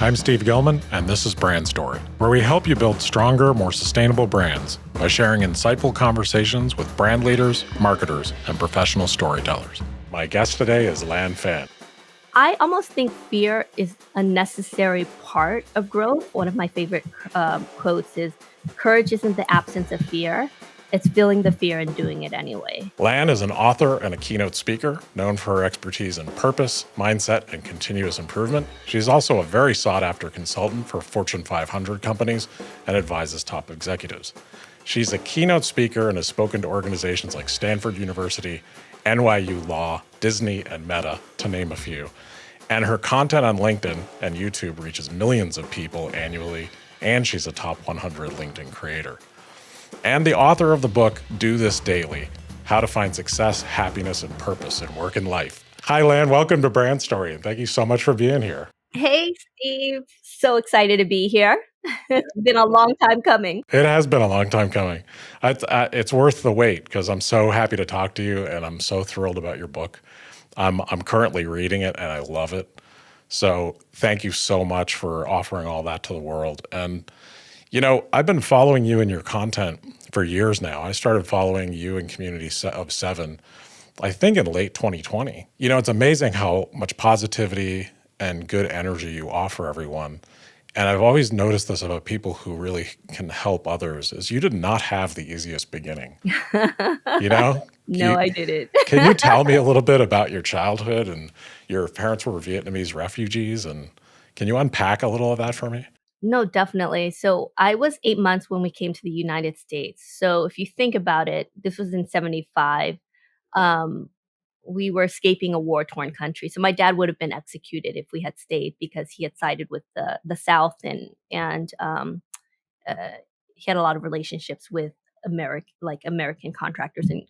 I'm Steve Gilman, and this is Brand Story, where we help you build stronger, more sustainable brands by sharing insightful conversations with brand leaders, marketers, and professional storytellers. My guest today is Lan Phan. I almost think fear is a necessary part of growth. One of my favorite quotes is, "Courage isn't the absence of fear. It's feeling the fear and doing it anyway." Lan is an author and a keynote speaker, known for her expertise in purpose, mindset, and continuous improvement. She's also a very sought-after consultant for Fortune 500 companies and advises top executives. She's a keynote speaker and has spoken to organizations like Stanford University, NYU Law, Disney, and Meta, to name a few. And her content on LinkedIn and YouTube reaches millions of people annually, and she's a top 100 LinkedIn creator. And the author of the book, Do This Daily, How to Find Success, Happiness, and Purpose in Work and Life. Hi, Lan. Welcome to Brand Story, and thank you so much for being here. Hey, Steve. So excited to be here. It's been a long time coming. It has been a long time coming. It's worth the wait because I'm so happy to talk to you, and I'm so thrilled about your book. I'm currently reading it, and I love it. So thank you so much for offering all that to the world. And you know, I've been following you and your content for years now. I started following you in Community of Seven, I think in late 2020. You know, it's amazing how much positivity and good energy you offer everyone. And I've always noticed this about people who really can help others is you did not have the easiest beginning. You know? No, I didn't. Can you tell me a little bit about your childhood and your parents were Vietnamese refugees? And can you unpack a little of that for me? No, definitely. So I was 8 months when we came to the United States. So if you think about it, this was in 75. Um, we were escaping a war-torn country. So my dad would have been executed if we had stayed because he had sided with the South and uh, he had a lot of relationships with American contractors and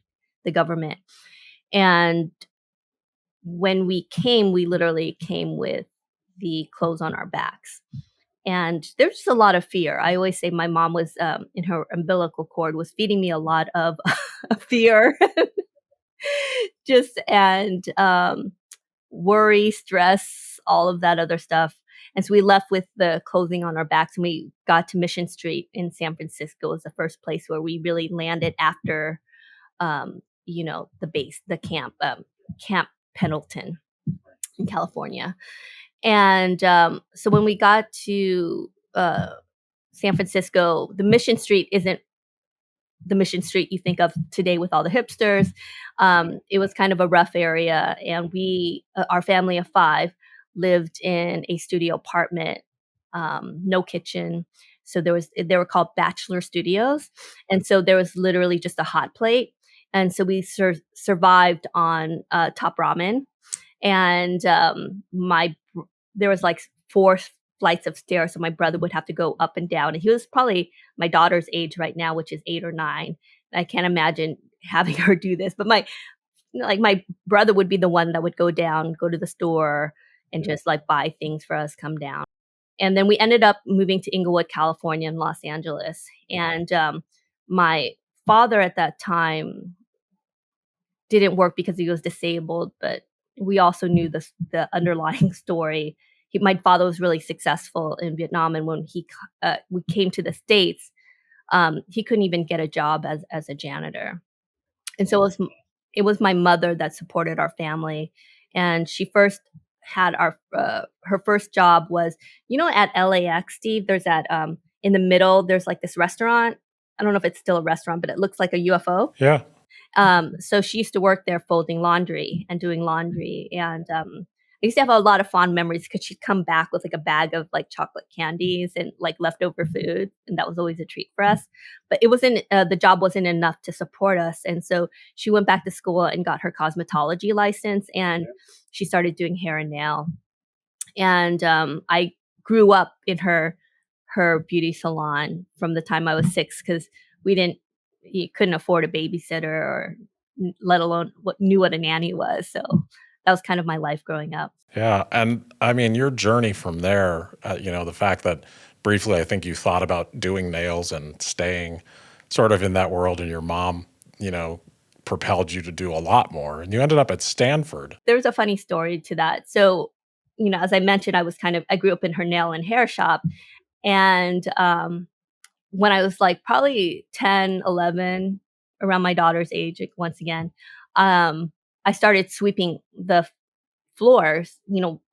the government. And when we came, we literally came with the clothes on our backs. And there's just a lot of fear. I always say my mom was in her umbilical cord was feeding me a lot of fear, just and worry, stress, all of that other stuff. And so we left with the clothing on our backs, and we got to Mission Street in San Francisco. Was the first place where we really landed after, the base, the Camp Pendleton in California. And so when we got to San Francisco, the Mission Street isn't the Mission Street you think of today with all the hipsters. It was kind of a rough area, and our family of five, lived in a studio apartment, no kitchen. So they were called bachelor studios, and so there was literally just a hot plate, and so we survived on top ramen, and there was like four flights of stairs, so my brother would have to go up and down. And he was probably my daughter's age right now, which is 8 or 9. I can't imagine having her do this, but my brother would be the one that would go down, go to the store, and just like buy things for us, come down. And then we ended up moving to Inglewood, California, in Los Angeles. And my father at that time didn't work because he was disabled, but we also knew the underlying story. My father was really successful in Vietnam, and when we came to the States, he couldn't even get a job as a janitor. And so it was my mother that supported our family, and she first had her first job was, at LAX, Steve. There's that in the middle. There's like this restaurant. I don't know if it's still a restaurant, but it looks like a UFO. Yeah. So she used to work there folding laundry and doing laundry. And I used to have a lot of fond memories because she'd come back with like a bag of like chocolate candies and like leftover food. And that was always a treat for us. But the job wasn't enough to support us. And so she went back to school and got her cosmetology license, and she started doing hair and nail. And I grew up in her beauty salon from the time I was 6 because he couldn't afford a babysitter or let alone knew what a nanny was. So that was kind of my life growing up. Yeah. And I mean, your journey from there, the fact that briefly, I think you thought about doing nails and staying sort of in that world, and your mom, propelled you to do a lot more. And you ended up at Stanford. There's a funny story to that. So as I mentioned, I grew up in her nail and hair shop. And when I was like probably 10, 11, around my daughter's age, like, once again, I started sweeping the floors,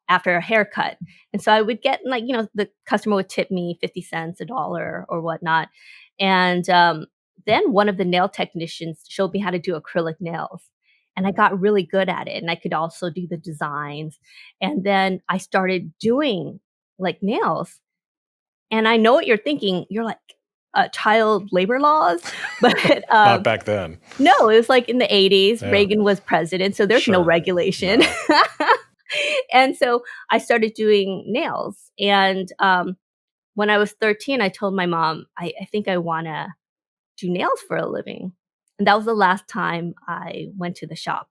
after a haircut. And so I would get like, the customer would tip me 50 cents, a dollar or whatnot. And then one of the nail technicians showed me how to do acrylic nails. And I got really good at it. And I could also do the designs. And then I started doing like nails. And I know what you're thinking. You're like, child labor laws. But Not back then. no, it was like in the 80s. Yeah. Reagan was president. So there's no Sure. regulation. No. And so I started doing nails. And when I was 13, I told my mom, I think I want to do nails for a living. And that was the last time I went to the shop.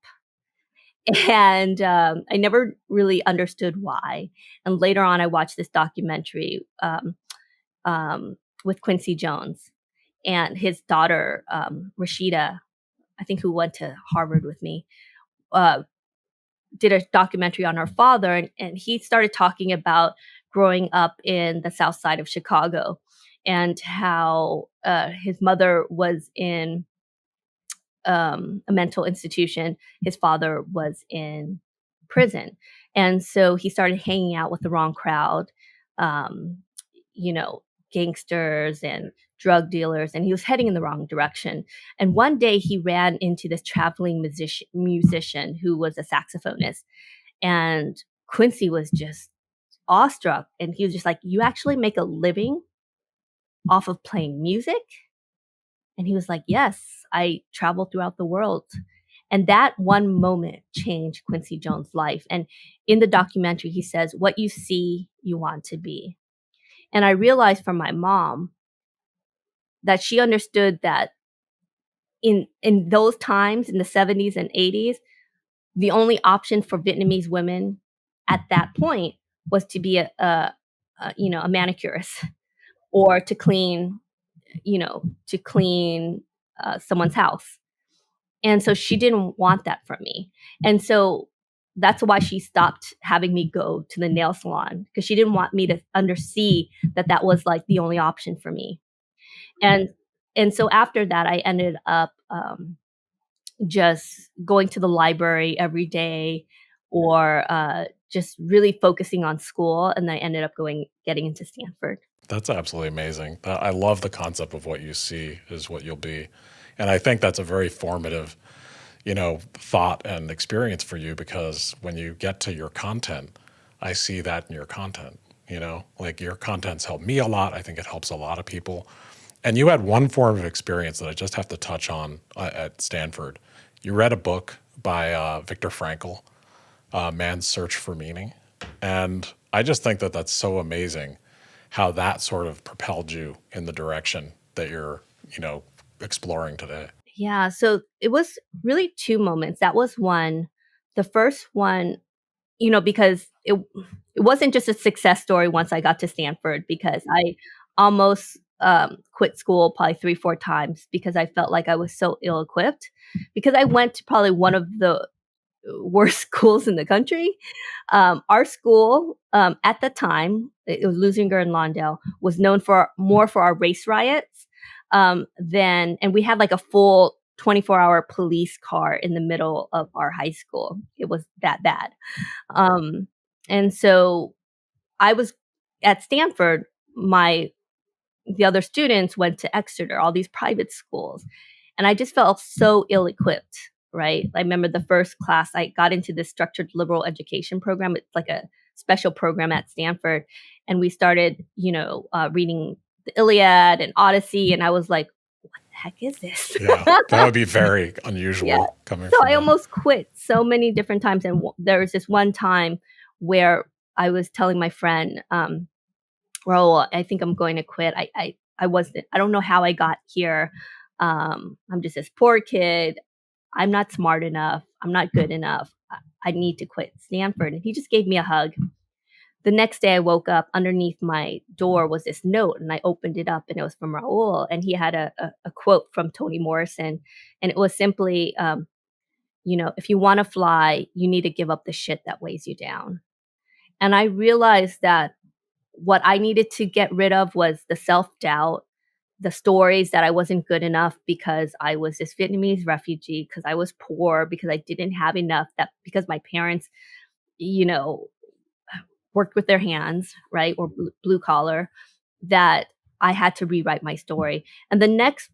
And I never really understood why. And later on, I watched this documentary with Quincy Jones and his daughter, Rashida, I think, who went to Harvard with me. Did a documentary on her father, and he started talking about growing up in the South Side of Chicago and how his mother was in a mental institution. His father was in prison. And so he started hanging out with the wrong crowd, um, you know, gangsters and drug dealers, and he was heading in the wrong direction. And one day he ran into this traveling musician who was a saxophonist. And Quincy was just awestruck. And he was just like, "You actually make a living off of playing music?" And he was like, "Yes, I travel throughout the world." And that one moment changed Quincy Jones' life. And in the documentary, he says, "What you see, you want to be." And I realized from my mom that she understood that in those times, in the 70s and 80s, the only option for Vietnamese women at that point was to be a manicurist or to clean someone's house. And so she didn't want that from me. And so that's why she stopped having me go to the nail salon, because she didn't want me to undersee that that was like the only option for me. And and so after that, I ended up just going to the library every day, or just really focusing on school. And I ended up getting into Stanford. That's absolutely amazing. I love the concept of what you see is what you'll be. And I think that's a very formative, thought and experience for you, because when you get to your content, I see that in your content, like your content's helped me a lot. I think it helps a lot of people. And you had one form of experience that I just have to touch on at Stanford. You read a book by Viktor Frankl, Man's Search for Meaning. And I just think that that's so amazing how that sort of propelled you in the direction that you're, exploring today. Yeah, so it was really two moments. That was one. The first one, because it wasn't just a success story once I got to Stanford, because I almost quit school probably 3, 4 times because I felt like I was so ill equipped. Because I went to probably one of the worst schools in the country. Our school, at the time, it was Lusinger and Lawndale, was known for our race riots. And we had like a full 24-hour police car in the middle of our high school. It was that bad. Um, and so I was at Stanford. The other students went to Exeter, all these private schools. And I just felt so ill equipped, right? I remember the first class I got into this structured liberal education program. It's like a special program at Stanford. And we started, reading the Iliad and Odyssey. And I was like, what the heck is this? Yeah, that would be very unusual Yeah. coming So from I you. almost quit so many different times. And there was this one time where I was telling my friend, Raul, I think I'm going to quit. I don't know how I got here. I'm just this poor kid. I'm not smart enough. I'm not good enough. I need to quit Stanford. And he just gave me a hug. The next day I woke up, underneath my door was this note, and I opened it up, and it was from Raul. And he had a quote from Toni Morrison. And it was simply, if you want to fly, you need to give up the shit that weighs you down. And I realized that what I needed to get rid of was the self-doubt, the stories that I wasn't good enough because I was this Vietnamese refugee, because I was poor, because I didn't have enough, that because my parents, you know, worked with their hands, right, or blue collar, that I had to rewrite my story. And the next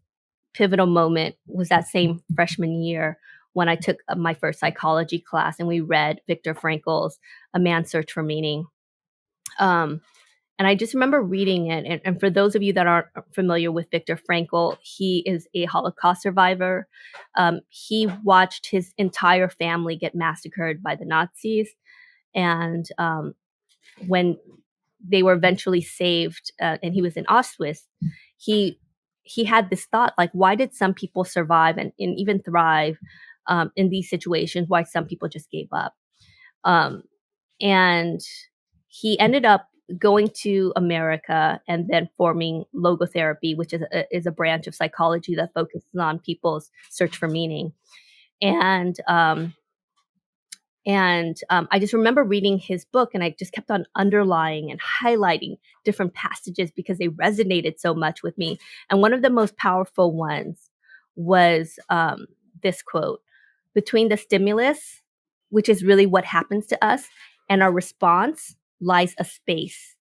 pivotal moment was that same freshman year when I took my first psychology class and we read Viktor Frankl's A Man's Search for Meaning. Um, and I just remember reading it. And for those of you that aren't familiar with Viktor Frankl, he is a Holocaust survivor. He watched his entire family get massacred by the Nazis. And when they were eventually saved, and he was in Auschwitz, he he had this thought like, why did some people survive and even thrive in these situations? Why some people just gave up? Um, and he ended up going to America and then forming logotherapy, which is a branch of psychology that focuses on people's search for meaning. And I just remember reading his book, and I just kept on underlining and highlighting different passages because they resonated so much with me. And one of the most powerful ones was this quote: "Between the stimulus, which is really what happens to us, and our response lies a space.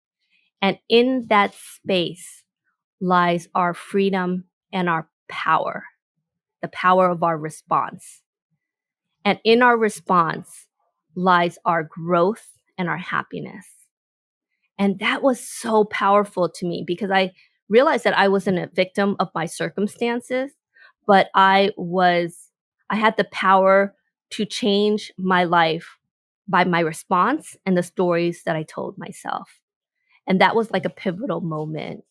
And in that space lies our freedom and our power, the power of our response. And in our response lies our growth and our happiness." And that was so powerful to me because I realized that I wasn't a victim of my circumstances, but I had the power to change my life by my response and the stories that I told myself. And that was like a pivotal moment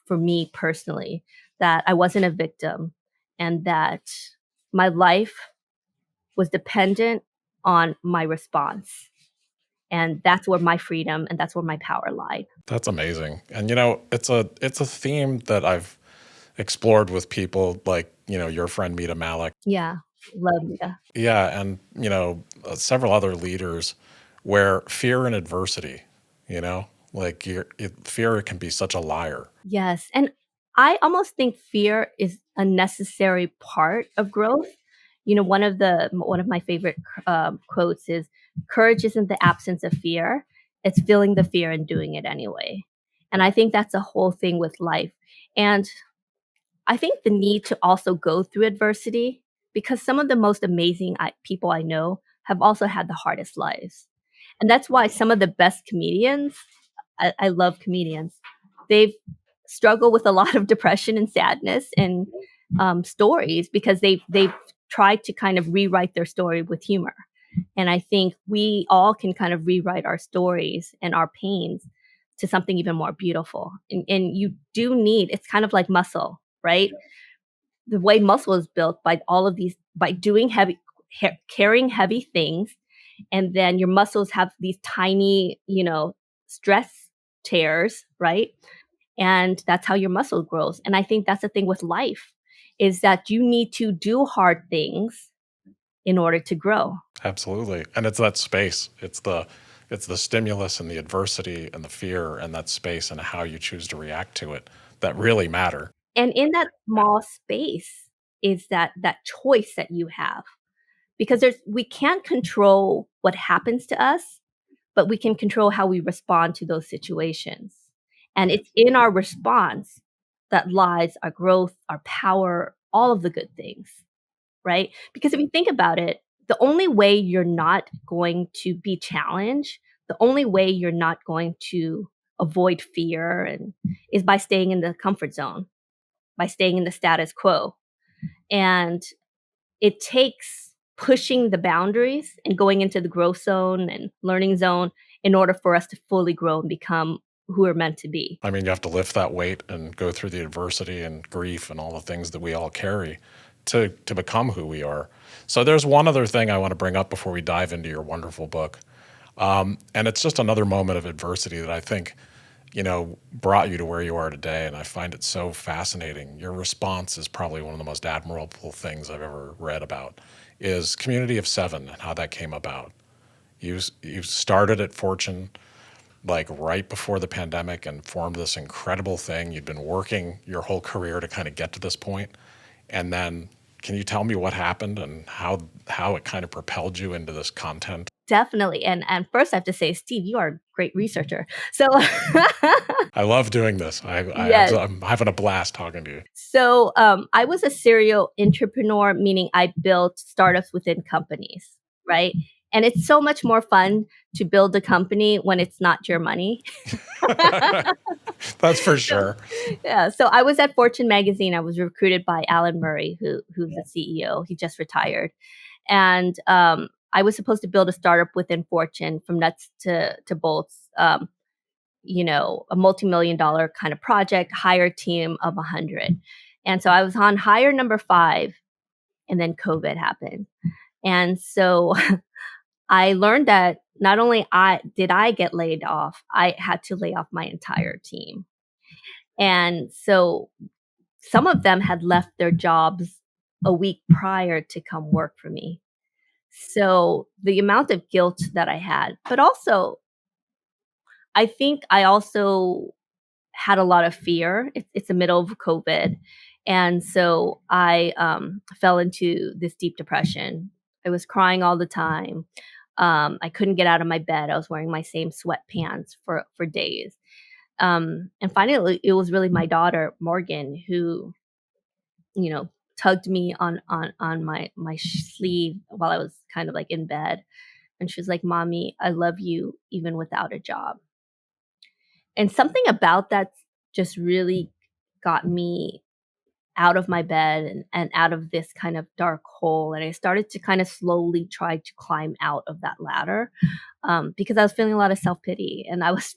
for me personally, that I wasn't a victim and that my life was dependent on my response. And that's where my freedom and that's where my power lied. That's amazing. And it's a theme that I've explored with people like, your friend Mita Malik. Yeah. Love Mia. Yeah, and several other leaders where fear and adversity, like fear can be such a liar. Yes. And I almost think fear is a necessary part of growth. One of my favorite quotes is, "Courage isn't the absence of fear; it's feeling the fear and doing it anyway." And I think that's a whole thing with life. And I think the need to also go through adversity, because some of the most amazing people I know have also had the hardest lives. And that's why some of the best comedians, I love comedians, they've struggled with a lot of depression and sadness and stories because they've tried to kind of rewrite their story with humor. And I think we all can kind of rewrite our stories and our pains to something even more beautiful. And you do need, it's kind of like muscle, right? The way muscle is built by all of these, by doing carrying heavy things. And then your muscles have these tiny, stress tears, right? And that's how your muscle grows. And I think that's the thing with life, is that you need to do hard things in order to grow. Absolutely. And it's that space. It's the stimulus and the adversity and the fear and that space and how you choose to react to it that really matter. And in that small space is that choice that you have, because we can't control what happens to us, but we can control how we respond to those situations. And it's in our response that lies our growth, our power, all of the good things, right? Because if you think about it, the only way you're not going to be challenged, the only way you're not going to avoid fear and is by staying in the comfort zone, by staying in the status quo. And it takes pushing the boundaries and going into the growth zone and learning zone in order for us to fully grow and become who we're meant to be. I mean, you have to lift that weight and go through the adversity and grief and all the things that we all carry to become who we are. So there's one other thing I want to bring up before we dive into your wonderful book. And it's just another moment of adversity that I think, brought you to where you are today. And I find it so fascinating. Your response is probably one of the most admirable things I've ever read about, is Community of Seven and how that came about. You started at Fortune, like right before the pandemic and formed this incredible thing. You'd been working your whole career to kind of get to this point. And then can you tell me what happened and how it kind of propelled you into this content? Definitely. And first I have to say, Steve, you are a great researcher. So I love doing this. yes. I'm having a blast talking to you. So I was a serial entrepreneur, meaning I built startups within companies, right? And it's so much more fun to build a company when it's not your money. That's for So sure. yeah, so I was at Fortune magazine. I was recruited by Alan Murray, who's the CEO. He just retired, and I was supposed to build a startup within Fortune from nuts to bolts. A multi-million dollar kind of project, hire a team of 100. And so I was on hire number 5, and then COVID happened. And so I learned that not only I get laid off, I had to lay off my entire team. And so some of them had left their jobs a week prior to come work for me. So the amount of guilt that I had, but also I think I also had a lot of fear. It's the middle of COVID, and so I fell into this deep depression. I was crying all the time. I couldn't get out of my bed. I was wearing my same sweatpants for days. And finally, it was really my daughter Morgan who, tugged me on my sleeve while I was kind of like in bed, and she was like, "Mommy, I love you even without a job." And something about that just really got me out of my bed and out of this kind of dark hole. And I started to kind of slowly try to climb out of that ladder because I was feeling a lot of self pity and I was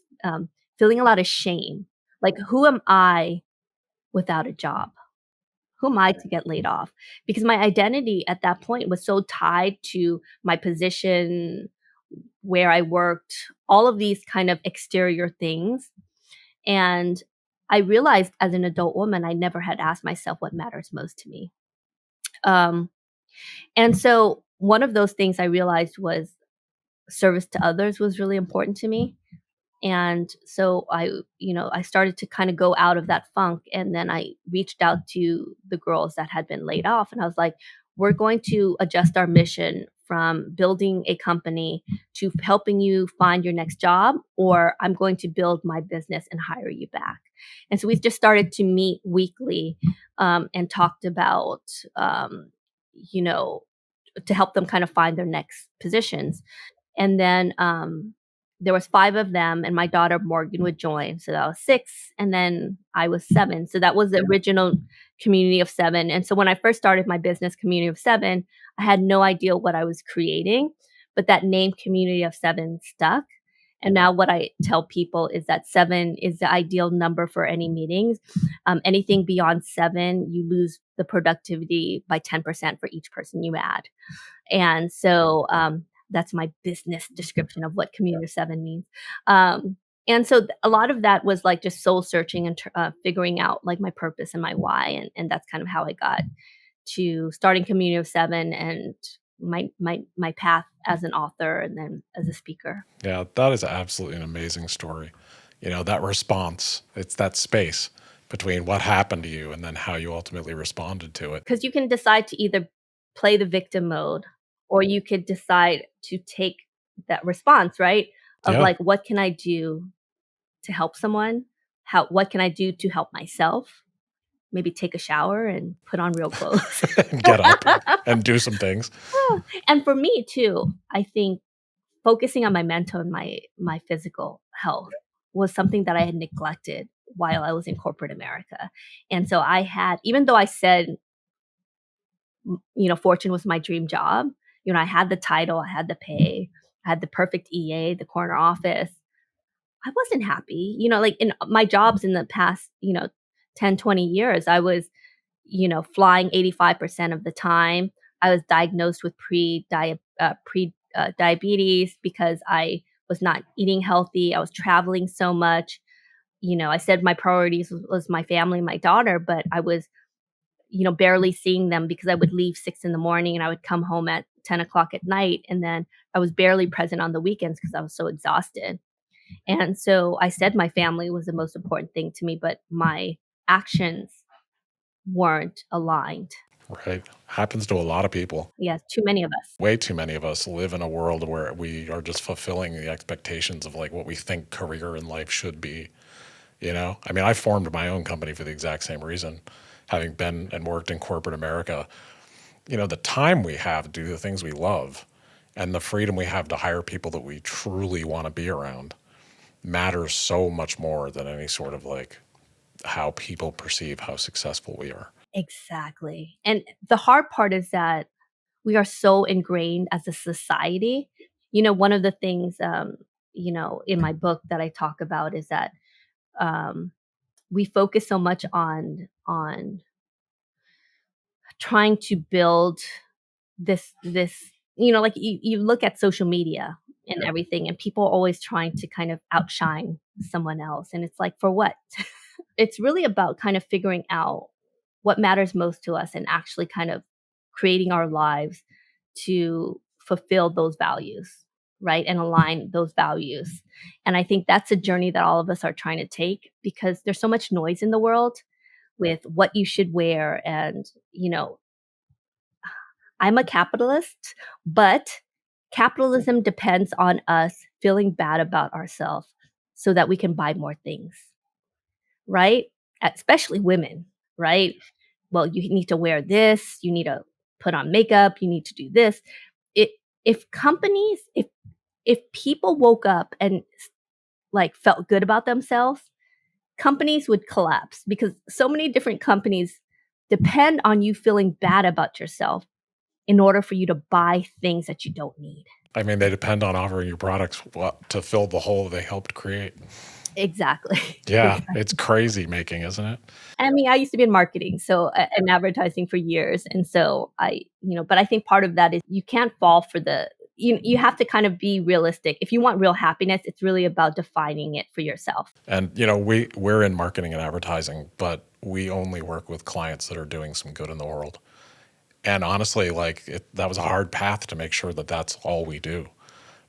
feeling a lot of shame. Like, who am I without a job? Who am I to get laid off? Because my identity at that point was so tied to my position, where I worked, all of these kind of exterior things. And I realized as an adult woman, I never had asked myself what matters most to me. Um, and so one of those things I realized was service to others was really important to me. And so I started to kind of go out of that funk. And then I reached out to the girls that had been laid off. And I was like, we're going to adjust our mission from building a company to helping you find your next job, or I'm going to build my business and hire you back. And so we've just started to meet weekly and talked about, you know, to help them kind of find their next positions. And then, there was 5 of them, and my daughter Morgan would join, so that was 6, and then I was 7, so that was the original community of 7, and so when I first started my business, Community of 7, I had no idea what I was creating, but that name Community of 7 stuck, and now what I tell people is that 7 is the ideal number for any meetings. Anything beyond 7, you lose the productivity by 10% for each person you add. And so, that's my business description of what Community of 7 means. And so a lot of that was like just soul searching and figuring out like my purpose and my why, and that's kind of how I got to starting Community of 7 and my path as an author and then as a speaker. Yeah, that is absolutely an amazing story. That response, it's that space between what happened to you and then how you ultimately responded to it. Because you can decide to either play the victim mode or you could decide to take that response, right? Of Yeah. like, what can I do to help someone? What can I do to help myself? Maybe take a shower and put on real clothes. Get up and do some things. And for me too, I think focusing on my mental and my physical health was something that I had neglected while I was in corporate America. And so I had, even though I said, Fortune was my dream job, I had the title, I had the pay, I had the perfect EA, the corner office. I wasn't happy. Like in my jobs in the past, 10, 20 years, I was, flying 85% of the time. I was diagnosed with diabetes because I was not eating healthy. I was traveling so much. I said my priorities was my family, my daughter, but I was, barely seeing them because I would leave 6 in the morning and I would come home at 10 o'clock at night. And then I was barely present on the weekends because I was so exhausted. And so I said my family was the most important thing to me, but my actions weren't aligned. Right. Happens to a lot of people. Yes, too many of us. Way too many of us live in a world where we are just fulfilling the expectations of like what we think career in life should be. You know, I mean, I formed my own company for the exact same reason, having been and worked in corporate America. You know, the time we have to do the things we love and the freedom we have to hire people that we truly want to be around matters so much more than any sort of like how people perceive how successful we are. Exactly. And the hard part is that we are so ingrained as a society. One of the things, in my book that I talk about is that um, we focus so much on trying to build this like you look at social media and everything, and people are always trying to kind of outshine someone else, and it's like, for what? It's really about kind of figuring out what matters most to us and actually kind of creating our lives to fulfill those values, right? And align those values. And I think that's a journey that all of us are trying to take, because there's so much noise in the world with what you should wear. And, I'm a capitalist, but capitalism depends on us feeling bad about ourselves so that we can buy more things, right? Especially women, right? Well, you need to wear this, you need to put on makeup, you need to do this. It if companies if people woke up and like felt good about themselves, companies would collapse, because so many different companies depend on you feeling bad about yourself in order for you to buy things that you don't need. I mean, they depend on offering you products to fill the hole they helped create. Exactly. Yeah, Exactly. it's crazy making, isn't it? I mean, I used to be in marketing, so and advertising for years, and so but I think part of that is you can't fall for you have to kind of be realistic. If you want real happiness, it's really about defining it for yourself. And you know, we're in marketing and advertising, but we only work with clients that are doing some good in the world. And honestly, like that was a hard path to make sure that that's all we do.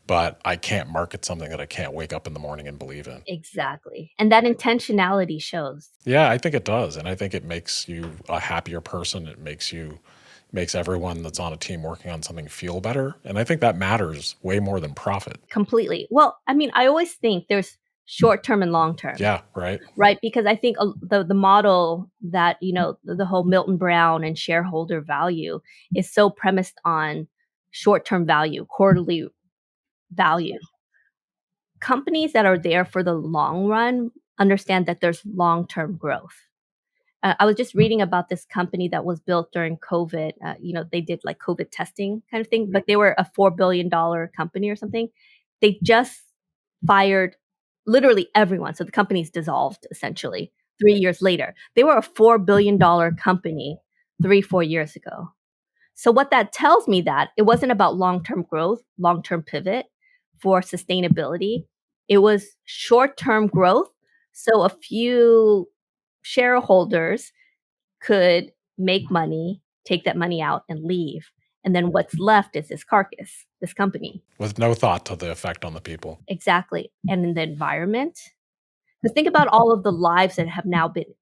But I can't market something that I can't wake up in the morning and believe in. Exactly. And that intentionality shows. Yeah, I think it does, and I think it makes you a happier person. It makes everyone that's on a team working on something feel better, and I think that matters way more than profit. Completely. Well, I mean, I always think there's short term and long term. Yeah, right. Right, because I think the model that, the whole Milton Brown and shareholder value is so premised on short-term value, quarterly value. Companies that are there for the long run understand that there's long-term growth. I was just reading about this company that was built during COVID. They did like COVID testing kind of thing, but they were a $4 billion company or something. They just fired literally everyone. So the company's dissolved essentially 3 years later. They were a $4 billion company 3, 4 years ago. So what that tells me, that it wasn't about long-term growth, long-term pivot for sustainability. It was short-term growth. So a few shareholders could make money, take that money out and leave. And then what's left is this carcass, this company. With no thought to the effect on the people. Exactly. And in the environment. Because think about all of the lives that have now been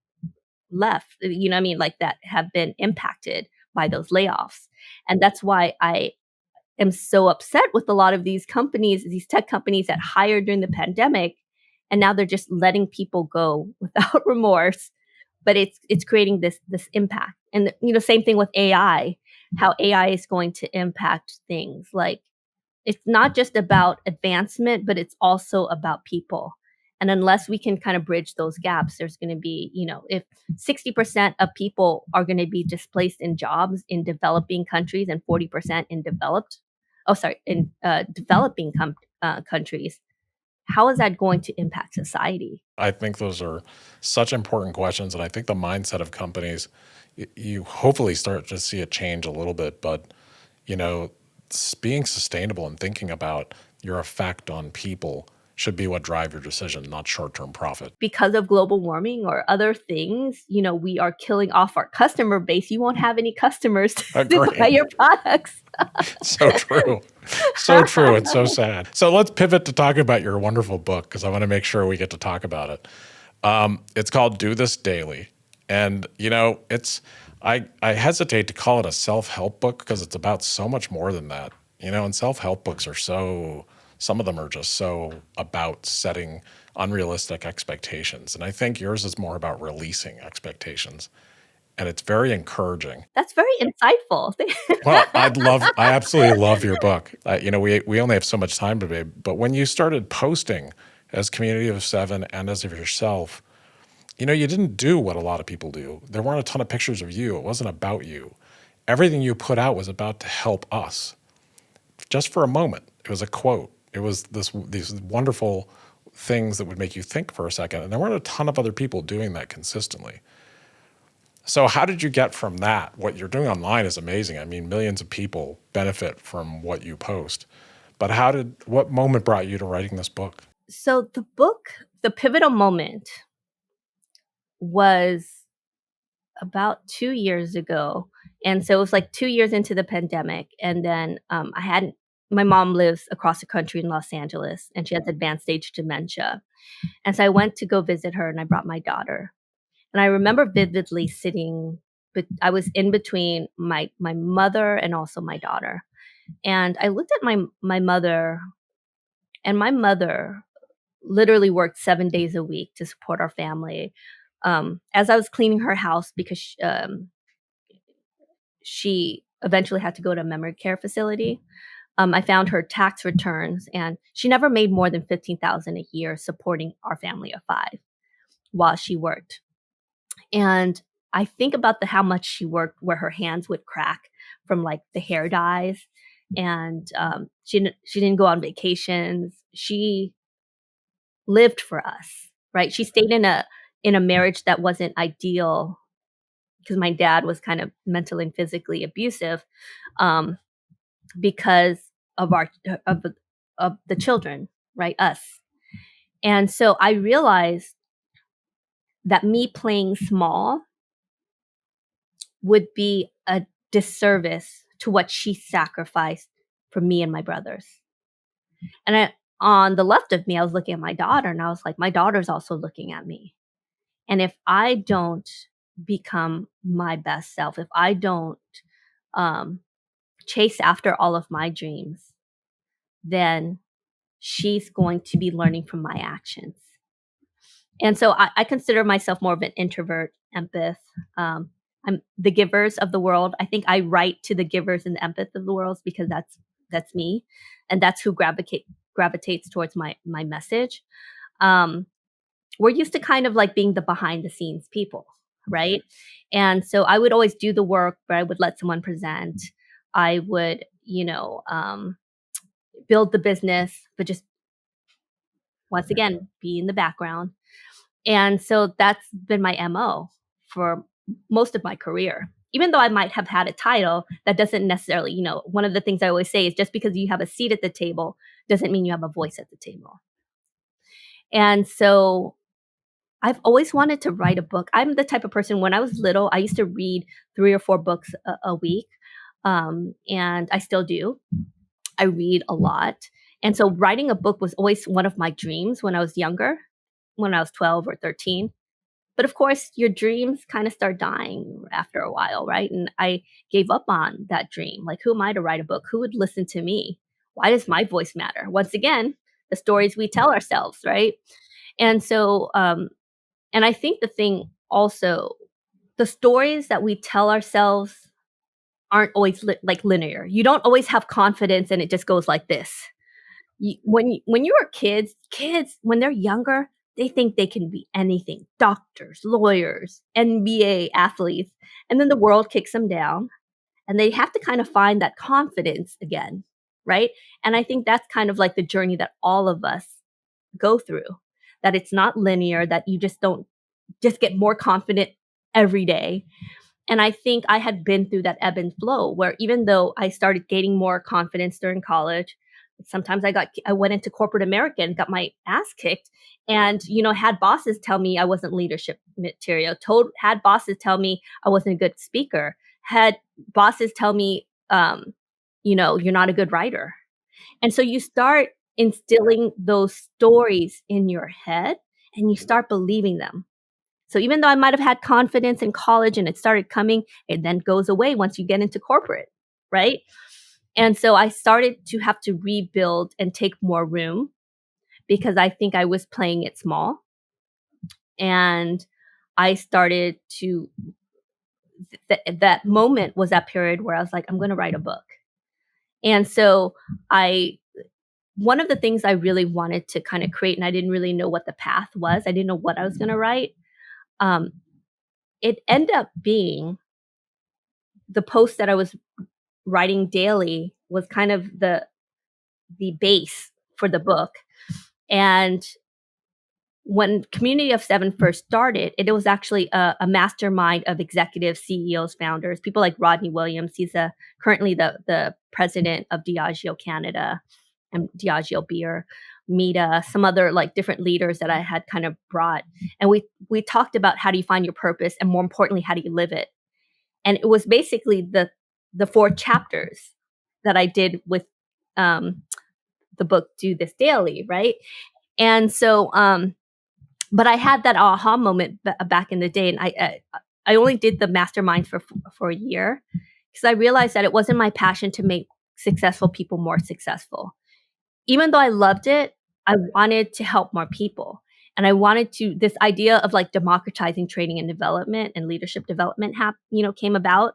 left, what I mean? Like that have been impacted by those layoffs. And that's why I am so upset with a lot of these companies, these tech companies that hired during the pandemic, and now they're just letting people go without remorse. But it's creating this impact. And same thing with AI, how AI is going to impact things. Like, it's not just about advancement, but it's also about people. And unless we can kind of bridge those gaps, there's going to be, if 60% of people are going to be displaced in jobs in developing countries and 40% in developing countries, how is that going to impact society? I think those are such important questions, and I think the mindset of companies, you hopefully start to see it change a little bit, but you know, being sustainable and thinking about your effect on people should be what drive your decision, not short-term profit. Because of global warming or other things, we are killing off our customer base. You won't have any customers to buy your products. So true. So true and so sad. So let's pivot to talk about your wonderful book, because I want to make sure we get to talk about it. It's called Do This Daily. And, I hesitate to call it a self-help book because it's about so much more than that. And self-help books are some of them are just so about setting unrealistic expectations. And I think yours is more about releasing expectations. And it's very encouraging. That's very insightful. Well, I absolutely love your book. We only have so much time today, but when you started posting as Community of Seven and as of yourself, you didn't do what a lot of people do. There weren't a ton of pictures of you. It wasn't about you. Everything you put out was about to help us. Just for a moment. It was a quote. It was these wonderful things that would make you think for a second. And there weren't a ton of other people doing that consistently. So how did you get from that? What you're doing online is amazing. I mean, millions of people benefit from what you post. But what moment brought you to writing this book? So the pivotal moment was about 2 years ago. And so it was like 2 years into the pandemic. And then my mom lives across the country in Los Angeles, and she has advanced stage dementia. And so I went to go visit her, and I brought my daughter. And I remember vividly sitting, but I was in between my mother and also my daughter. And I looked at my mother, and my mother literally worked 7 days a week to support our family. As I was cleaning her house, because she eventually had to go to a memory care facility, I found her tax returns, and she never made more than $15,000 a year supporting our family of 5 while she worked. And I think about how much she worked, where her hands would crack from like the hair dyes, and she didn't go on vacations. She lived for us, right? She stayed in a marriage that wasn't ideal because my dad was kind of mentally and physically abusive, because of the children, right? Us. And so I realized that me playing small would be a disservice to what she sacrificed for me and my brothers. And on the left of me, I was looking at my daughter, and I was like, my daughter's also looking at me. And if I don't become my best self, if I don't chase after all of my dreams, then she's going to be learning from my actions. And so I consider myself more of an introvert, empath. I'm the givers of the world. I think I write to the givers and the empath of the world because that's me, and that's who gravitates towards my message. We're used to kind of like being the behind the scenes people, right? And so I would always do the work, but I would let someone present. I would, build the business, but just once again, be in the background. And so that's been my MO for most of my career. Even though I might have had a title, that doesn't necessarily, one of the things I always say is just because you have a seat at the table doesn't mean you have a voice at the table. And so I've always wanted to write a book. I'm the type of person, when I was little, I used to read 3 or 4 books a week. And I still do. I read a lot. And so writing a book was always one of my dreams when I was younger, when I was 12 or 13. But of course, your dreams kind of start dying after a while, right? And I gave up on that dream. Like, who am I to write a book? Who would listen to me? Why does my voice matter? Once again, the stories we tell ourselves, right? And so, and I think the thing also, the stories that we tell ourselves aren't always linear. You don't always have confidence and it just goes like this. When you are kids, when they're younger, they think they can be anything: doctors, lawyers, NBA athletes, and then the world kicks them down, and they have to kind of find that confidence again, right? And I think that's kind of like the journey that all of us go through. That it's not linear. That you just don't just get more confident every day. And I think I had been through that ebb and flow where even though I started gaining more confidence during college, sometimes I went into corporate America and got my ass kicked, and had bosses tell me I wasn't leadership material. Had bosses tell me I wasn't a good speaker. Had bosses tell me, you're not a good writer. And so you start instilling those stories in your head, and you start believing them. So even though I might have had confidence in college and it started coming, it then goes away once you get into corporate, right? And so I started to have to rebuild and take more room because I think I was playing it small. And I started to, that moment was that period where I was like, I'm going to write a book. And so one of the things I really wanted to kind of create, and I didn't really know what the path was, I didn't know what I was going to write. It ended up being the post that I was writing daily was kind of the base for the book. And when Community of Seven first started, it was actually a mastermind of executives, CEOs, founders, people like Rodney Williams. He's currently the president of Diageo Canada and Diageo Beer, Mita, some other like different leaders that I had kind of brought. And we talked about how do you find your purpose, and more importantly, how do you live it? And it was basically the 4 chapters that I did with the book Do This Daily, right? And so, but I had that aha moment back in the day, and I only did the mastermind for a year because I realized that it wasn't my passion to make successful people more successful. Even though I loved it, I wanted to help more people. And I wanted to, this idea of like democratizing training and development and leadership development came about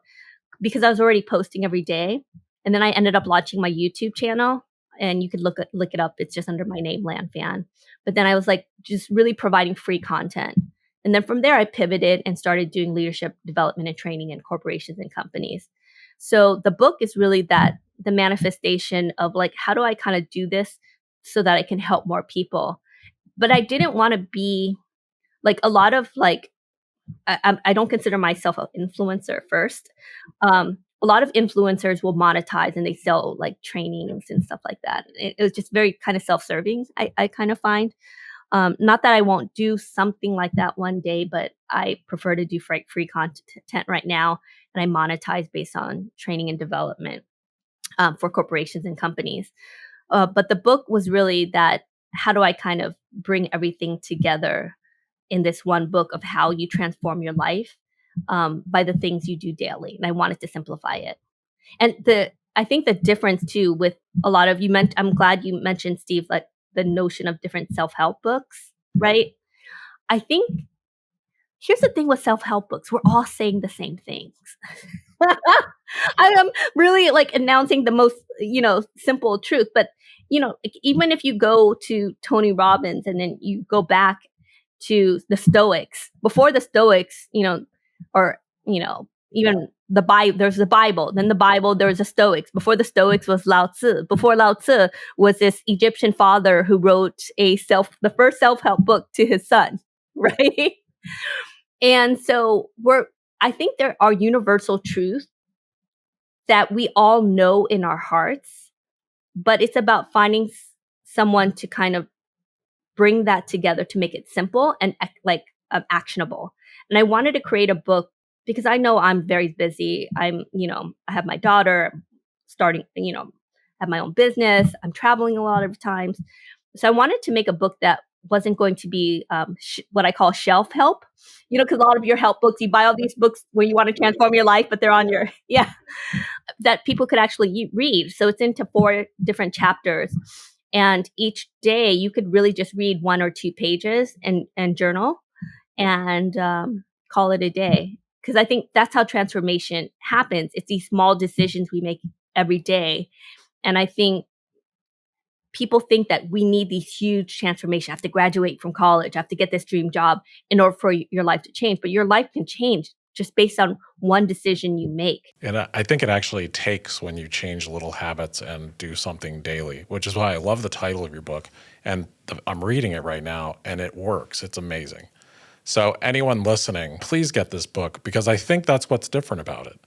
because I was already posting every day. And then I ended up launching my YouTube channel, and you could look it up. It's just under my name, Lan Phan. But then I was like just really providing free content. And then from there, I pivoted and started doing leadership development and training in corporations and companies. So the book is really the manifestation of like, how do I kind of do this so that I can help more people? But I didn't want to be like a lot of like, I don't consider myself an influencer first. A lot of influencers will monetize and they sell like trainings and stuff like that. It was just very kind of self-serving, I kind of find. Not that I won't do something like that one day, but I prefer to do free content right now. And I monetize based on training and development for corporations and companies. But the book was really that, how do I kind of bring everything together in this one book of how you transform your life by the things you do daily. And I wanted to simplify it. And I think the difference too with a lot of I'm glad you mentioned, Steve, like the notion of different self-help books, right? I think here's the thing with self-help books, we're all saying the same things. I am really like announcing the most, simple truth. But, even if you go to Tony Robbins and then you go back to the Stoics, before the Stoics, or, even the Bible, there's the Bible, then the Bible, there was the Stoics. Before the Stoics was Lao Tzu. Before Lao Tzu was this Egyptian father who wrote the first self-help book to his son, right? And so I think there are universal truths that we all know in our hearts, but it's about finding someone to kind of bring that together to make it simple and actionable. And I wanted to create a book because I know I'm very busy. I have my daughter, I'm starting, have my own business. I'm traveling a lot of times. So I wanted to make a book that wasn't going to be what I call shelf help, because a lot of your help books, you buy all these books where you want to transform your life, but they're on your, that people could actually read. So it's into 4 different chapters. And each day you could really just read 1 or 2 pages and journal and call it a day. Because I think that's how transformation happens. It's these small decisions we make every day. And I think people think that we need these huge transformations. I have to graduate from college. I have to get this dream job in order for your life to change. But your life can change just based on one decision you make. And I think it actually takes when you change little habits and do something daily, which is why I love the title of your book. And I'm reading it right now, and it works. It's amazing. So anyone listening, please get this book, because I think that's what's different about it.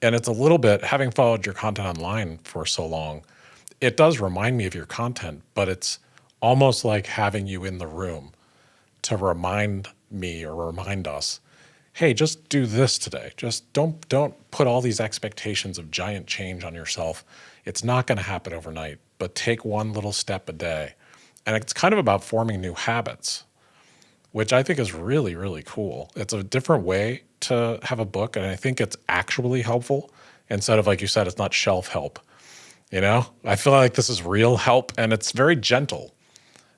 And it's a little bit, having followed your content online for so long, it does remind me of your content, but it's almost like having you in the room to remind me or remind us, hey, just do this today. Just don't put all these expectations of giant change on yourself. It's not going to happen overnight, but take one little step a day. And it's kind of about forming new habits, which I think is really, really cool. It's a different way to have a book, and I think it's actually helpful instead of, like you said, it's not shelf help. You know, I feel like this is real help, and it's very gentle.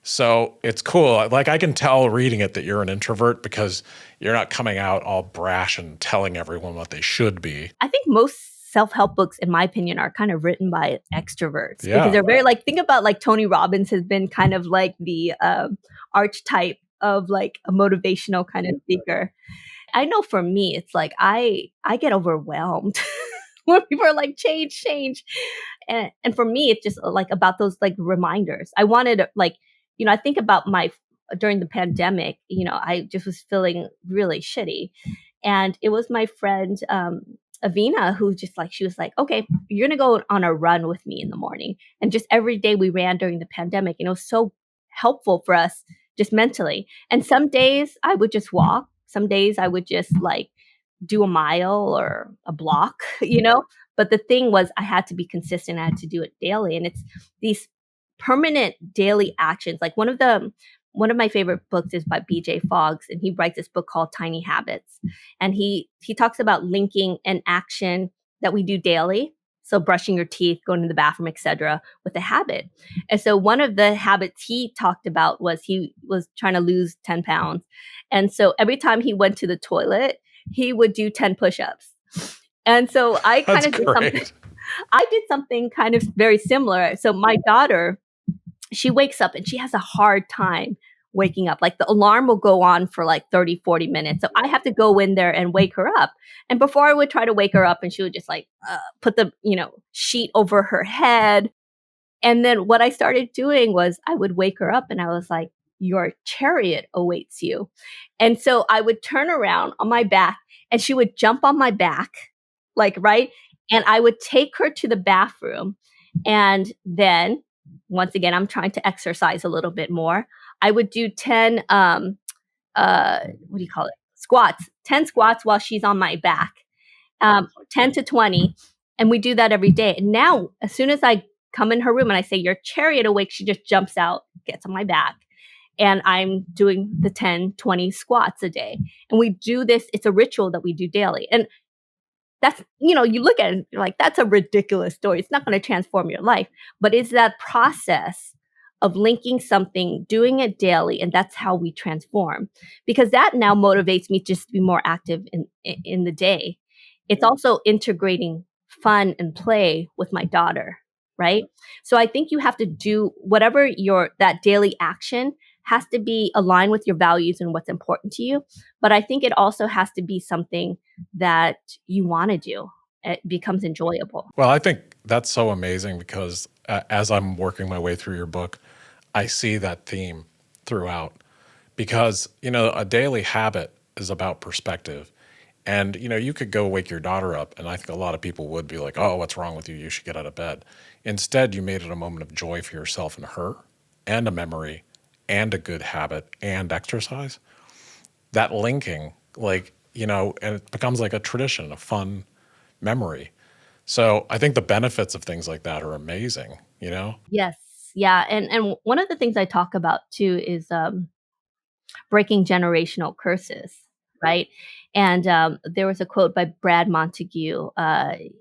So it's cool. Like, I can tell reading it that you're an introvert because you're not coming out all brash and telling everyone what they should be. I think most self-help books, in my opinion, are kind of written by extroverts because Yeah, they're very like, think about like Tony Robbins has been kind of like the archetype of like a motivational kind of speaker. I know for me, it's like I get overwhelmed when people are like change, change, and for me, it's just like about those like reminders. I wanted like, I think about my during the pandemic. I just was feeling really shitty, and it was my friend Avina who just like she was like, okay, you're gonna go on a run with me in the morning, and just every day we ran during the pandemic, and it was so helpful for us just mentally. And some days I would just walk. Some days I would just like do a mile or a block, But the thing was, I had to be consistent. I had to do it daily. And it's these permanent daily actions. Like one of my favorite books is by BJ Foggs, and he writes this book called Tiny Habits. And he talks about linking an action that we do daily. So brushing your teeth, going to the bathroom, etc., with a habit. And so one of the habits he talked about was he was trying to lose 10 pounds. And so every time he went to the toilet, he would do 10 push-ups. And so I kind that's of did something great. I did something kind of very similar. So my daughter, she wakes up and she has a hard time waking up. Like the alarm will go on for like 30, 40 minutes. So I have to go in there and wake her up. And before I would try to wake her up and she would just like put the, sheet over her head. And then what I started doing was I would wake her up and I was like, your chariot awaits you. And so I would turn around on my back and she would jump on my back, like, right? And I would take her to the bathroom. And then, once again, I'm trying to exercise a little bit more. I would do 10, what do you call it? Squats, 10 squats while she's on my back, 10 to 20. And we do that every day. And now, as soon as I come in her room and I say, your chariot awake, she just jumps out, gets on my back. And I'm doing the 10, 20 squats a day. And we do this, it's a ritual that we do daily. And that's, you look at it, you're like, that's a ridiculous story. It's not going to transform your life. But it's that process of linking something, doing it daily, and that's how we transform. Because that now motivates me just to be more active in the day. It's also integrating fun and play with my daughter, right? So I think you have to do whatever that daily action has to be aligned with your values and what's important to you. But I think it also has to be something that you want to do. It becomes enjoyable. Well, I think that's so amazing because as I'm working my way through your book, I see that theme throughout because, a daily habit is about perspective. And, you could go wake your daughter up, and I think a lot of people would be like, oh, what's wrong with you? You should get out of bed. Instead, you made it a moment of joy for yourself and her, and a memory, and a good habit, and exercise. That linking, like, and it becomes like a tradition, a fun memory. So I think the benefits of things like that are amazing. Yes. Yeah. And one of the things I talk about too is breaking generational curses, right? And there was a quote by Brad Montague.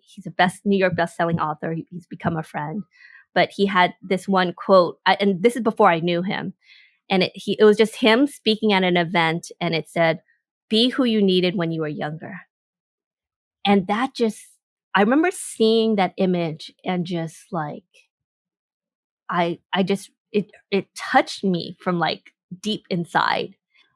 He's a New York best-selling author. He's become a friend, but he had this one quote, and this is before I knew him. And it was just him speaking at an event, and it said, "Be who you needed when you were younger." And that just, I remember seeing that image and just like, I just it touched me from like deep inside.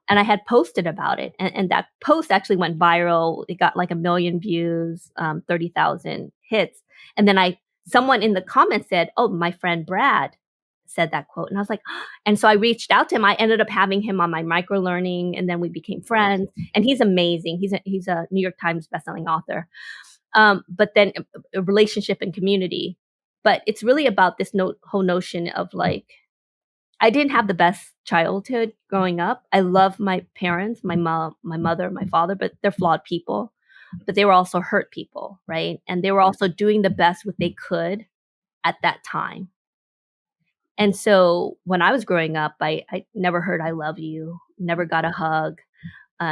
And I had posted about it, and that post actually went viral. It got like 1 million views, 30,000 hits. And then someone in the comments said, "Oh, my friend Brad said that quote." And I was like, and so I reached out to him. I ended up having him on my micro learning, and then we became friends. And he's amazing. He's a New York Times bestselling author. But then a relationship and community. But it's really about this whole notion of like, I didn't have the best childhood growing up. I love my parents, my mom, my mother, my father, but they're flawed people. But they were also hurt people, right? And they were also doing the best what they could at that time. And so when I was growing up, I never heard I love you, never got a hug,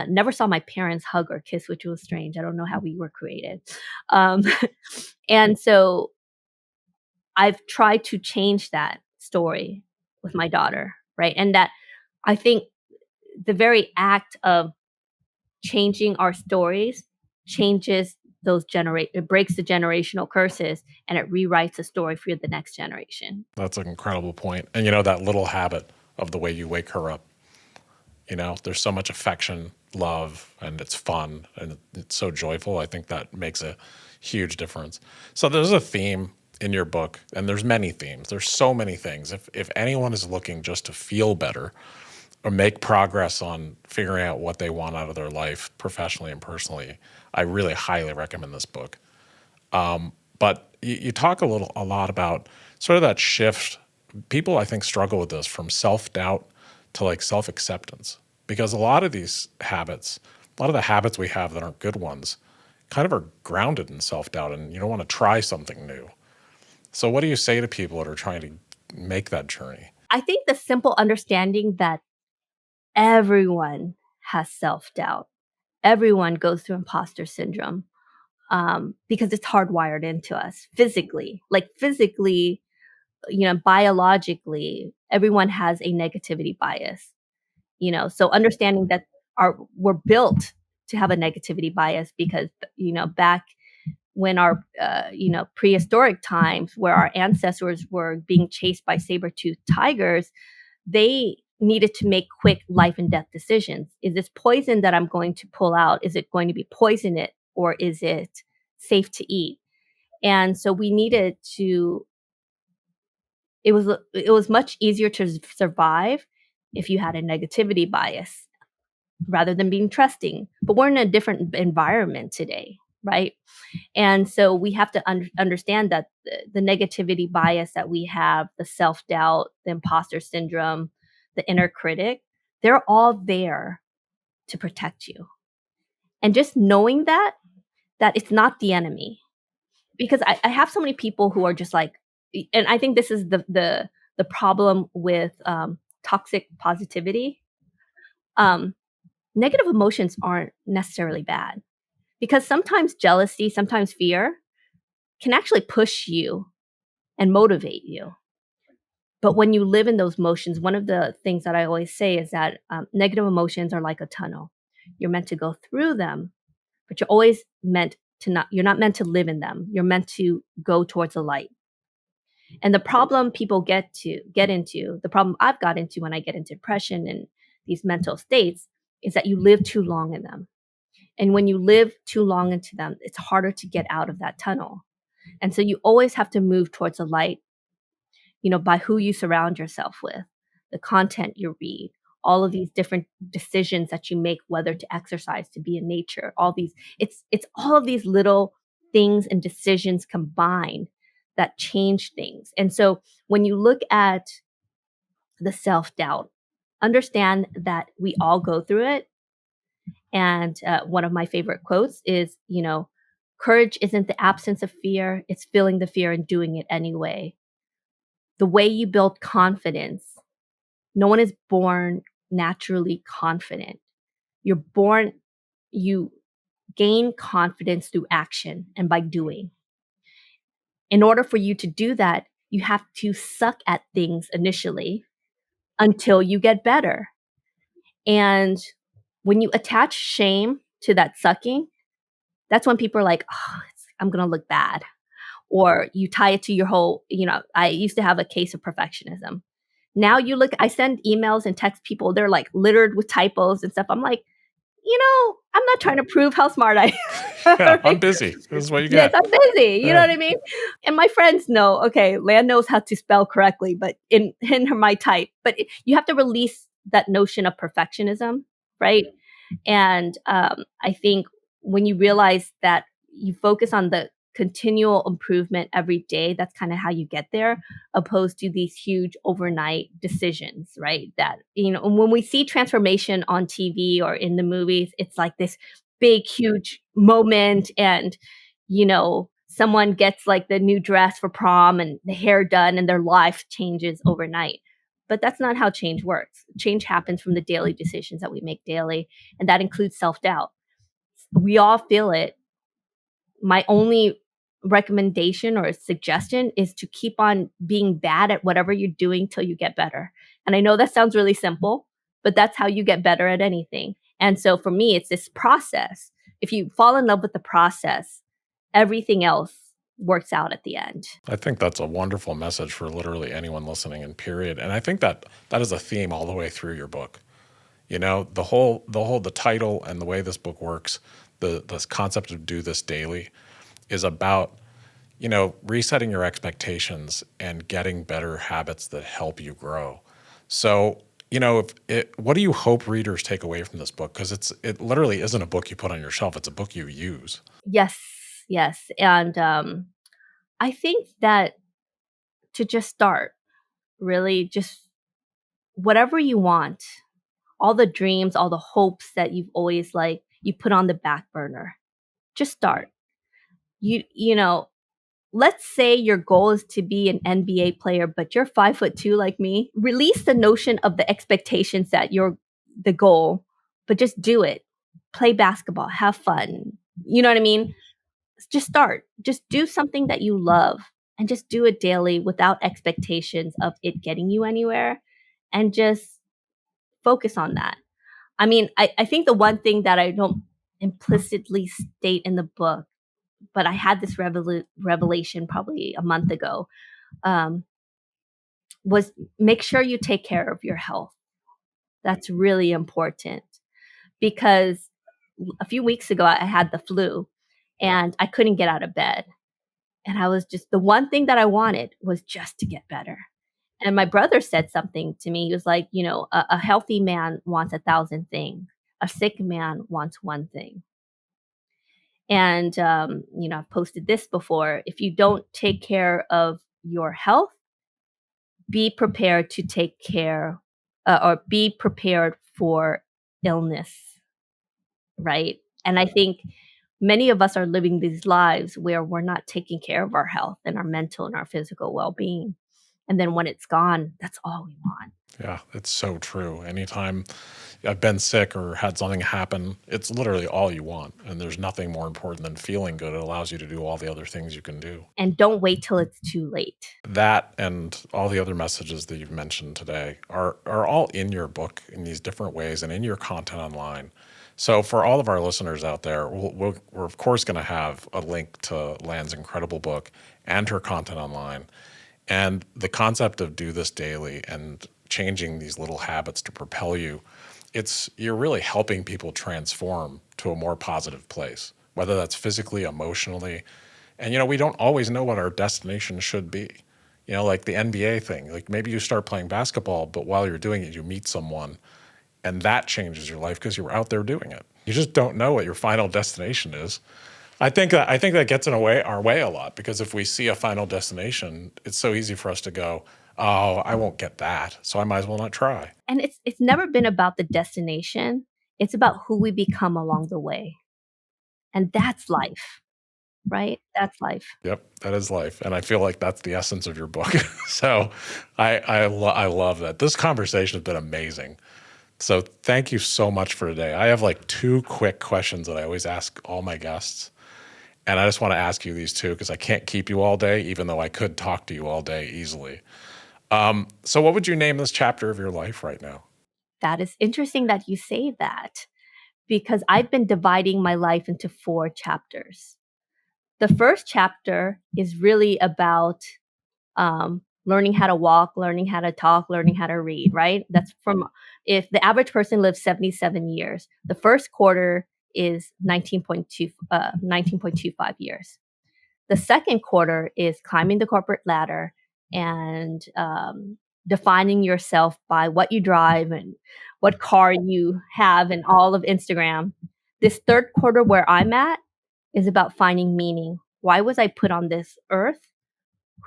never saw my parents hug or kiss, which was strange. I don't know how we were created. Um, and so I've tried to change that story with my daughter, right? And that I think the very act of changing our stories changes it breaks the generational curses and it rewrites the story for the next generation. That's an incredible point. And that little habit of the way you wake her up, there's so much affection, love, and it's fun and it's so joyful. I think that makes a huge difference. So there's a theme in your book, and there's many themes. There's so many things. If anyone is looking just to feel better or make progress on figuring out what they want out of their life professionally and personally, I really highly recommend this book. But you talk a lot about sort of that shift. People, I think, struggle with this from self-doubt to like self-acceptance, because a lot of these habits, a lot of the habits we have that aren't good ones, kind of are grounded in self-doubt, and you don't want to try something new. So what do you say to people that are trying to make that journey? I think the simple understanding that everyone has self-doubt. Everyone goes through imposter syndrome, because it's hardwired into us physically. Like physically, biologically, everyone has a negativity bias. So understanding that we're built to have a negativity bias because back when our prehistoric times, where our ancestors were being chased by saber-toothed tigers, they needed to make quick life and death decisions. Is this poison that I'm going to pull out? Is it going to be poisoned, or is it safe to eat? And so we needed to. It was much easier to survive if you had a negativity bias rather than being trusting. But we're in a different environment today, right? And so we have to understand that the negativity bias that we have, the self-doubt, the imposter syndrome, the inner critic, they're all there to protect you. And just knowing that it's not the enemy. Because I have so many people who are just like, and I think this is the problem with toxic positivity. Um, Negative emotions aren't necessarily bad, because sometimes jealousy, sometimes fear can actually push you and motivate you. But when you live in those emotions, one of the things that I always say is that negative emotions are like a tunnel. You're meant to go through them, but you're not meant to live in them. You're meant to go towards the light. And the problem people get into, the problem I've got into when I get into depression and these mental states, is that you live too long in them. And when you live too long into them, it's harder to get out of that tunnel. And so you always have to move towards the light, by who you surround yourself with, the content you read, all of these different decisions that you make, whether to exercise, to be in nature, it's all of these little things and decisions combined that change things. And so when you look at the self-doubt, understand that we all go through it. And one of my favorite quotes is, courage isn't the absence of fear, it's feeling the fear and doing it anyway. The way you build confidence, no one is born naturally confident. You gain confidence through action and by doing. In order for you to do that, you have to suck at things initially until you get better. And when you attach shame to that sucking, that's when people are like, oh, I'm going to look bad. Or you tie it to your whole, I used to have a case of perfectionism. Now I send emails and text people, they're like littered with typos and stuff. I'm like, I'm not trying to prove how smart I am. Yeah, I'm busy. This is what you Yes, get. I'm busy. You know what I mean? And my friends know, okay, Lan knows how to spell correctly, but in my type. But you have to release that notion of perfectionism, right? And I think when you realize that you focus on the continual improvement every day. That's kind of how you get there, opposed to these huge overnight decisions, right? That, when we see transformation on TV or in the movies, it's like this big, huge moment, and, someone gets like the new dress for prom and the hair done, and their life changes overnight. But that's not how change works. Change happens from the daily decisions that we make daily, and that includes self doubt. We all feel it. My only recommendation or suggestion is to keep on being bad at whatever you're doing till you get better. And I know that sounds really simple, but that's how you get better at anything. And so for me, it's this process. If you fall in love with the process, everything else works out at the end. I think that's a wonderful message for literally anyone listening in period. And I think that that is a theme all the way through your book. The title and the way this book works, this concept of do this daily is about, resetting your expectations and getting better habits that help you grow. So, what do you hope readers take away from this book? Because it literally isn't a book you put on your shelf. It's a book you use. Yes, yes. And I think that to just start, really, just whatever you want, all the dreams, all the hopes that you've always you put on the back burner, just start. You know, let's say your goal is to be an NBA player, but you're 5'2" like me. Release the notion of the expectations that you're the goal, but just do it. Play basketball, have fun. You know what I mean? Just start. Just do something that you love, and just do it daily without expectations of it getting you anywhere, and just focus on that. I mean, I think the one thing that I don't implicitly state in the book, but I had this revelation probably a month ago, um, was make sure you take care of your health. That's really important, because a few weeks ago I had the flu and I couldn't get out of bed. And I was just, the one thing that I wanted was just to get better. And my brother said something to me. He was like, a healthy man wants 1,000 things. A sick man wants one thing. And, I've posted this before. If you don't take care of your health, be prepared to take care or be prepared for illness, right? And I think many of us are living these lives where we're not taking care of our health and our mental and our physical well being. And then when it's gone, that's all we want. Yeah, it's so true. Anytime I've been sick or had something happen, it's literally all you want. And there's nothing more important than feeling good. It allows you to do all the other things you can do. And don't wait till it's too late. That and all the other messages that you've mentioned today are all in your book in these different ways and in your content online. So for all of our listeners out there, we're of course going to have a link to Lan's incredible book and her content online. And the concept of do this daily and changing these little habits to propel you, you're really helping people transform to a more positive place, whether that's physically, emotionally. And, we don't always know what our destination should be. Like the NBA thing, like maybe you start playing basketball, but while you're doing it, you meet someone and that changes your life because you were out there doing it. You just don't know what your final destination is. I think that gets in our way a lot, because if we see a final destination, it's so easy for us to go, oh, I won't get that, so I might as well not try. And it's never been about the destination. It's about who we become along the way. And that's life, right? That's life. Yep, that is life. And I feel like that's the essence of your book. So I love that. This conversation has been amazing. So thank you so much for today. I have like 2 quick questions that I always ask all my guests. And I just want to ask you these 2 because I can't keep you all day, even though I could talk to you all day easily. So what would you name this chapter of your life right now? That is interesting that you say that, because I've been dividing my life into 4 chapters. The first chapter is really about learning how to walk, learning how to talk, learning how to read, right? That's if the average person lives 77 years, the first quarter is 19.25 years. The second quarter is climbing the corporate ladder and defining yourself by what you drive and what car you have and all of Instagram. This third quarter where I'm at is about finding meaning why was I put on this earth?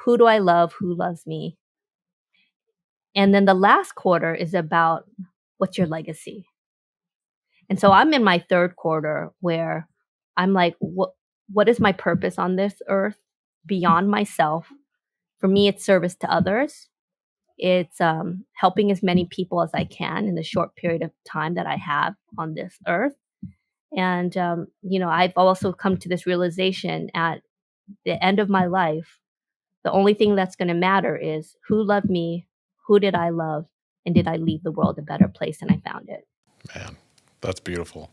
Who do I love? Who loves me? And then the last quarter is about what's your legacy? And so I'm in my third quarter where I'm like, what is my purpose on this earth beyond myself? For me, it's service to others. It's helping as many people as I can in the short period of time that I have on this earth. And, I've also come to this realization at the end of my life, the only thing that's going to matter is who loved me, who did I love, and did I leave the world a better place than I found it? Man, that's beautiful.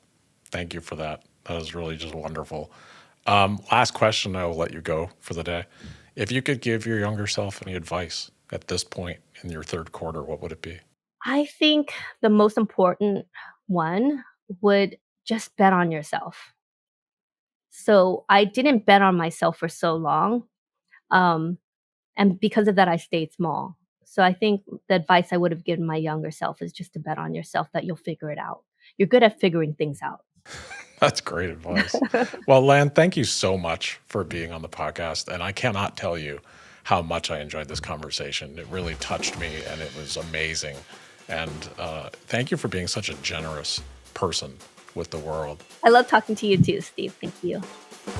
Thank you for that. That is really just wonderful. Last question, I will let you go for the day. If you could give your younger self any advice at this point in your third quarter, what would it be? I think the most important one would just bet on yourself. So I didn't bet on myself for so long. Um, and because of that, I stayed small. So I think the advice I would have given my younger self is just to bet on yourself that you'll figure it out. You're good at figuring things out. That's great advice. Well, Lan, thank you so much for being on the podcast. And I cannot tell you how much I enjoyed this conversation. It really touched me and it was amazing. And thank you for being such a generous person with the world. I love talking to you too, Steve. Thank you.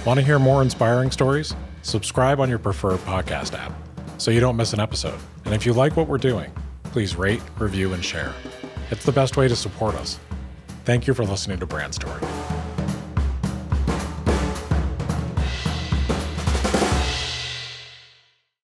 Want to hear more inspiring stories? Subscribe on your preferred podcast app so you don't miss an episode. And if you like what we're doing, please rate, review, and share. It's the best way to support us. Thank you for listening to Brand Story.